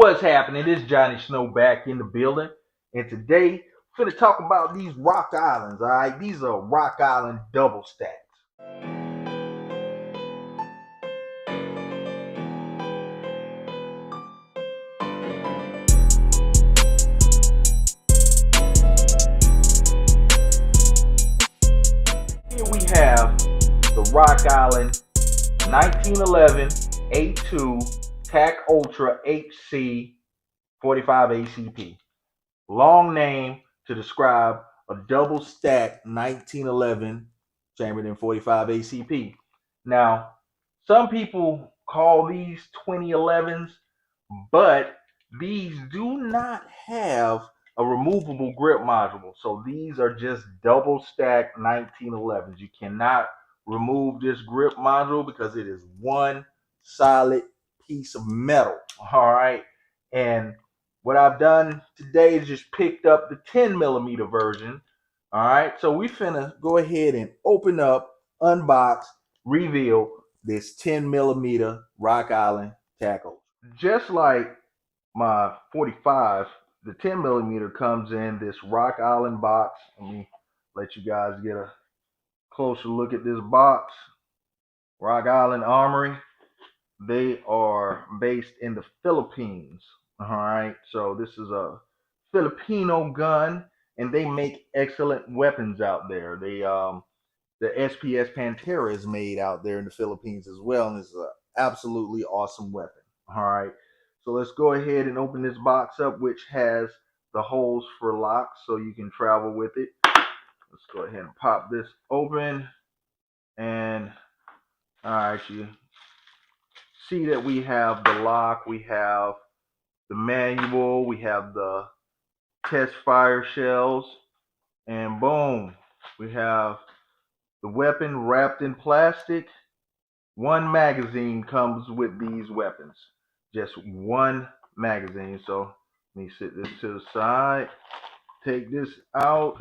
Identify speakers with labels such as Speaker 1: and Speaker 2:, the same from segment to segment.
Speaker 1: What's happening? This is Johnny Snow back in the building, and today we're gonna talk about these Rock Islands. All right, these are Rock Island double stacks. Here we have the Rock Island 1911 A2 TAC Ultra HC 45 ACP. Long name to describe a double stack 1911 chambered in 45 ACP. Now, some people call these 2011s, but these do not have a removable grip module. So these are just double stack 1911s. You cannot remove this grip module because it is one solid piece of metal. All right. And what I've done today is just picked up the 10mm version. All right. So we finna go ahead and open up, unbox, reveal this 10mm Rock Island tackle. Just like my 45, the 10mm comes in this Rock Island box. Let me let you guys get a closer look at this box. Rock Island Armory. They are based in the Philippines. All right, so this is a Filipino gun, and they make excellent weapons out there. They the SPS Pantera is made out there in the Philippines as well, and it's an absolutely awesome weapon. All right, so let's go ahead and open this box up, which has the holes for locks, so you can travel with it. Let's go ahead and pop this open, and all right, you see that we have the lock, we have the manual, we have the test fire shells, and boom, we have the weapon wrapped in plastic. One magazine comes with these weapons, just one magazine. So let me set this to the side, take this out,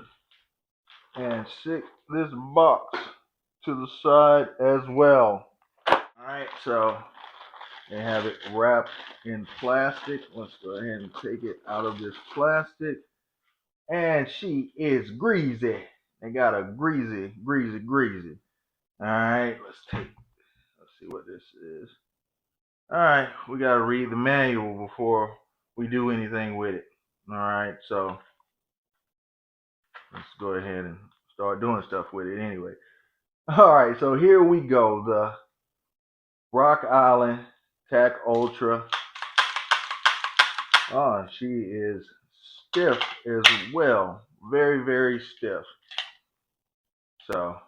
Speaker 1: and stick this box to the side as well. All right, so they have it wrapped in plastic. Let's go ahead and take it out of this plastic. And she is greasy. They got a greasy. All right, let's see what this is. All right, we got to read the manual before we do anything with it. All right, so let's go ahead and start doing stuff with it anyway. All right, so here we go. The Rock Island TAC Ultra. Oh, she is stiff as well. Very, very stiff. So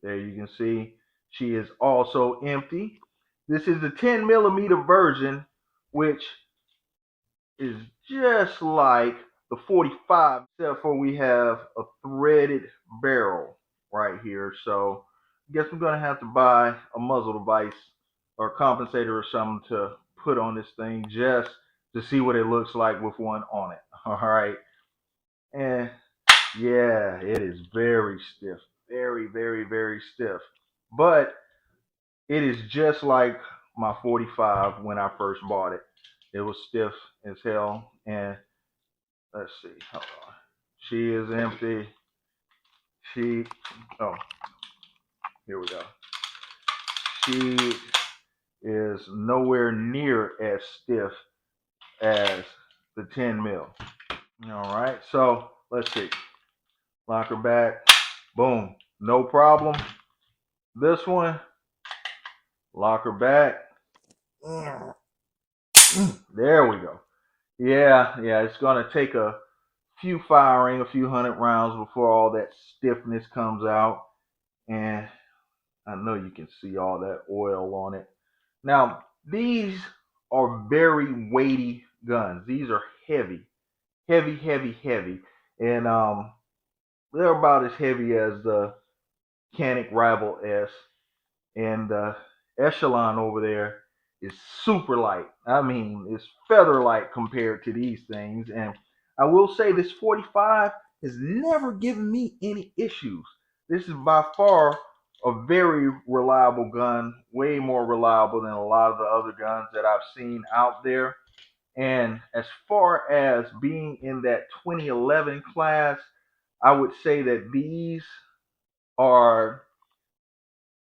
Speaker 1: there you can see she is also empty. This is the 10mm version, which is just like the 45, except for we have a threaded barrel right here. So I guess I'm gonna have to buy a muzzle device or a compensator or something to put on this thing just to see what it looks like with one on it. All right. And yeah, it is very stiff. Very, very, very stiff. But it is just like my 45 when I first bought it. It was stiff as hell. And let's see. Hold on. She is empty. Oh, here we go. She is nowhere near as stiff as the 10mm. All right, so let's see. Lock her back. Boom. No problem. This one, lock her back. There we go. Yeah, it's going to take a few firing, a few hundred rounds before all that stiffness comes out. And I know you can see all that oil on it. Now, these are very weighty guns. These are heavy. And they're about as heavy as the Canic Rival S. And the Echelon over there is super light. I mean, it's feather light compared to these things. And I will say this 45 has never given me any issues. This is by far a very reliable gun, way more reliable than a lot of the other guns that I've seen out there. And as far as being in that 2011 class, I would say that these are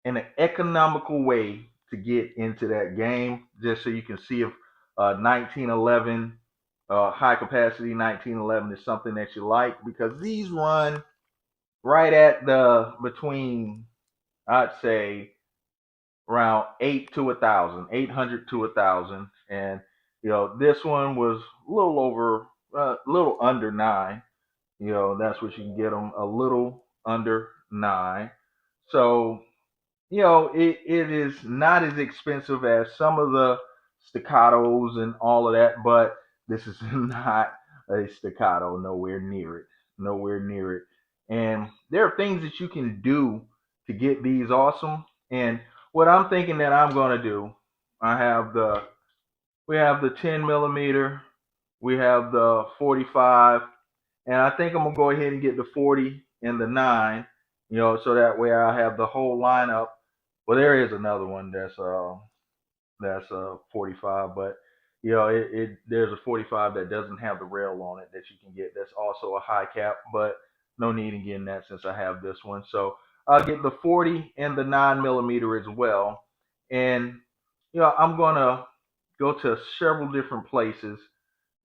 Speaker 1: an economical way to get into that game, just so you can see if 1911, high capacity 1911 is something that you like, because these run right at the between, I'd say, around 800 to 1,000. And this one was a little over, a little under 9. That's what you can get them, a little under 9. So it is not as expensive as some of the staccatos and all of that, but this is not a staccato, nowhere near it, nowhere near it. And there are things that you can do to get these awesome. And what I'm thinking that I'm going to do, we have the 10 millimeter, we have the 45, and I think I'm gonna go ahead and get the 40 and the 9, so that way I have the whole lineup. Well, there is another one that's 45, but there's a 45 that doesn't have the rail on it that you can get. That's also a high cap, but no need in getting that since I have this one. So I'll get the 40 and the 9 millimeter as well. And I'm gonna go to several different places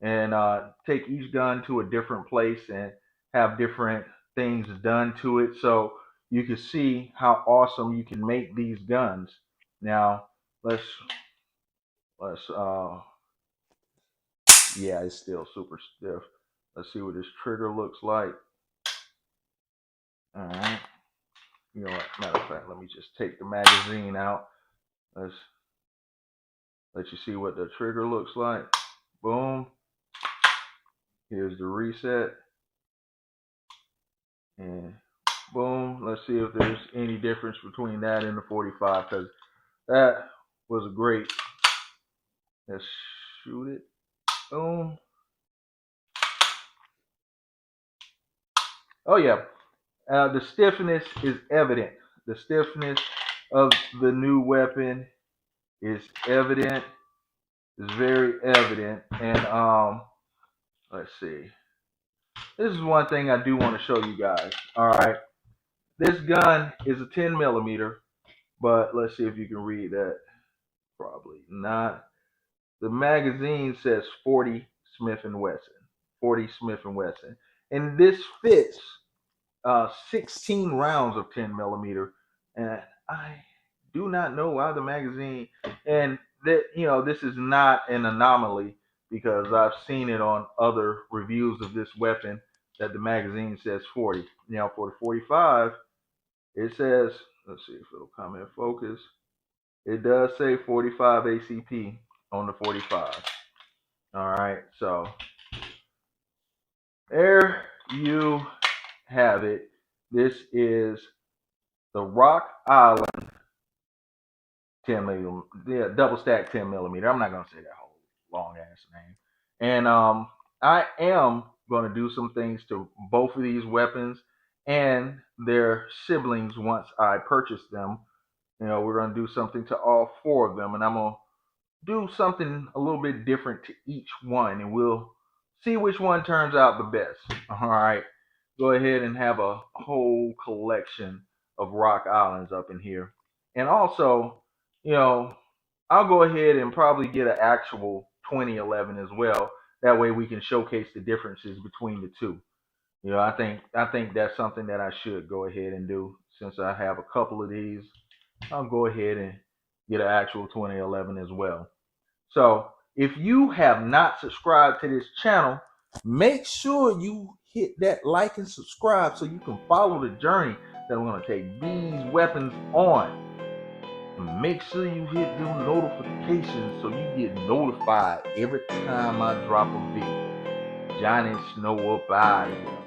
Speaker 1: and take each gun to a different place and have different things done to it, so you can see how awesome you can make these guns. Now let's let's yeah, it's still super stiff. Let's see what this trigger looks like. All right, you know what, matter of fact, let me just take the magazine out. Let's let you see what the trigger looks like. Boom, here's the reset, and boom. Let's see if there's any difference between that and the 45, because that was a great. Let's shoot it. Boom. Oh yeah, the stiffness is evident. The stiffness of the new weapon is evident. Is very evident. And let's see. This is one thing I do want to show you guys. All right, this gun is a 10 millimeter, but let's see if you can read that. Probably not. The magazine says 40 Smith & Wesson. 40 Smith & Wesson. And this fits 16 rounds of 10 millimeter. And I do not know why the magazine, and that, this is not an anomaly, because I've seen it on other reviews of this weapon that the magazine says 40. Now for the 45, it says, let's see if it'll come in focus. It does say 45 ACP on the 45. All right, so there you have it. This is the Rock Island 10 millimeter, yeah, double stack 10 millimeter. I'm not gonna say that whole long ass name. And I am gonna do some things to both of these weapons and their siblings once I purchase them. We're gonna do something to all 4 of them, and I'm gonna do something a little bit different to each one, and we'll see which one turns out the best. All right, go ahead and have a whole collection of Rock Islands up in here. And also, I'll go ahead and probably get an actual 2011 as well. That way we can showcase the differences between the two. I think that's something that I should go ahead and do, since I have a couple of these. I'll go ahead and get an actual 2011 as well. So if you have not subscribed to this channel, make sure you hit that like and subscribe so you can follow the journey that I'm going to take these weapons on. And make sure you hit them notifications so you get notified every time I drop a video. Johnny Snow up out of here.